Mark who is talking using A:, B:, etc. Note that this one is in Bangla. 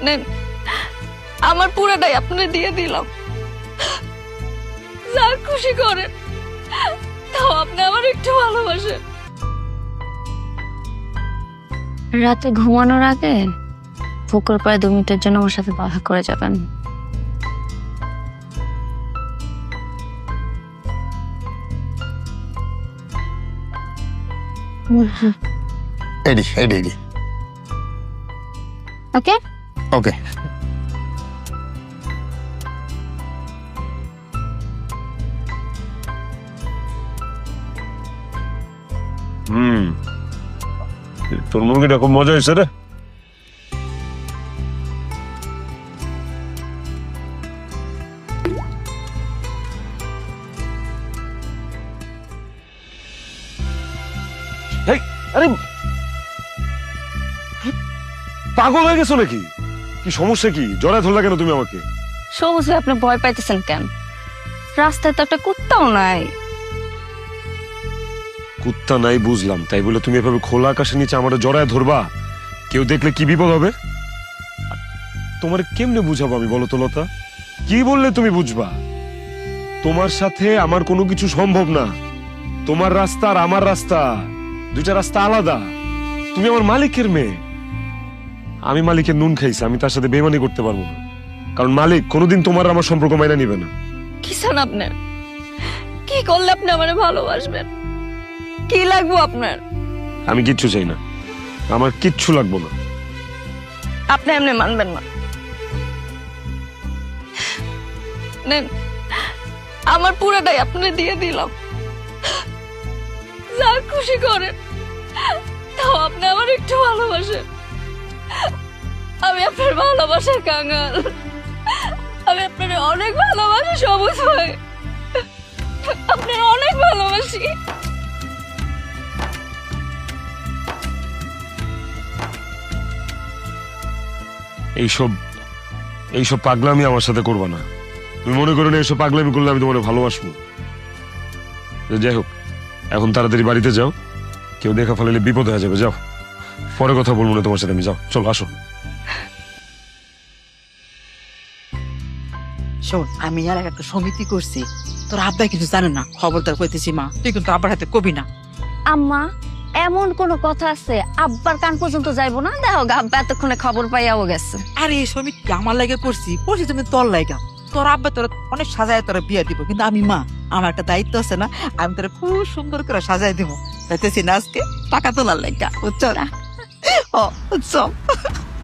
A: নেন, আমার পুরাটাই আপনার দিয়ে দিলাম। যা খুশি করেন, তাও আপনি আমার একটু ভালোবাসেন। রাতে ঘুমানোর আগে পুকুর পাড়ে 2 মিনিটের জন্য আমার সাথে দেখা করে যাবেন।
B: এডি এডি এডি
A: ওকে
B: ওকে।
C: তোর মুরগিটা খুব মজা হয়েছে রে। আরে পাগল হয়ে গেছো নাকি? কি সমস্যা? কি জড়ায় ধরলা কেন তুমি আমাকে?
A: সবুজ ভাই, আপনি ভয় পাইতেছেন কেন? রাস্তায় তো একটা কুত্তাও নাই।
C: কুত্তা নাই বুঝলাম, তাই বলে তুমি এভাবে খোলা আকাশের নিচে আমার জড়ায় ধরবা? কেউ দেখলে কি বিপদ হবে? তোমার কেমনে বুঝাবো আমি, বলো তো লতা? কি বললে তুমি বুঝবা? তোমার সাথে আমার কোনো কিছু সম্ভব না। তোমার রাস্তা আর আমার রাস্তা, 2টা রাস্তা আলাদা। তুমি আমার মালিকের মেয়ে, আমি মালিকের নুন খাইছি, আমি তার সাথে বেমানি করতে পারবো না। কারণ মালিক কোনোদিন তোমার আমার সম্পর্ক মাইনা নিবে না।
A: কি চান আপনার? কি করলে আপনি আমারে ভালোবাসবেন? কি লাগবো আপনার?
C: আমি কিচ্ছু চাই না, আমার কিচ্ছু লাগবো না।
A: আপনি এমনি মানবেন না। নেন, আমার পুরাটাই আপনি দিয়ে দিলাম। যা খুশি করেন, তাও আপনি আমার একটু ভালোবাসেন। আমি আপনার ভালোবাসার কাঙাল। আমি আপনার অনেক ভালোবাসি সবুজ ভাই, আপনার অনেক ভালোবাসি।
C: এইসব পাগলামি আমার সাথে করবা না। তুমি মনে করো না এইসব পাগলামি করলে আমি তোমার ভালোবাসবো? যাই হোক, এখন তাড়াতাড়ি বাড়িতে যাও, কেউ দেখা ফেলে বিপদ হয়ে যাবে। যাও, পরে কথা বলবো না তোমার সাথে আমি। যাও, চলো আসো।
D: শোন, আমি আর একটা সমিতি করছি, তোর আব্বাই কিছু জানে না, খবরদার কইতেছি মা, তুই কিন্তু আব্বার হাতে কবি না।
A: আম্মা, এমন কোন কথা আছে আব্বার কান পর্যন্ত যাইবো না? দেখো আব্বা এতক্ষণে খবর পাইয়াও গেছে।
D: আরে এই সমিতি আমার লাগে করছি তুমি তোর লাগা। তোর আব্বা তোর অনেক সাজায় তোরা বিয়া দিব, কিন্তু আমি মা, আমার একটা দায়িত্ব আছে না, আমি তোরা খুব সুন্দর করে সাজায় দিব। তাইতেছি না আজকে টাকা তোলার লাগা, বুঝছো না? ও বুঝছো।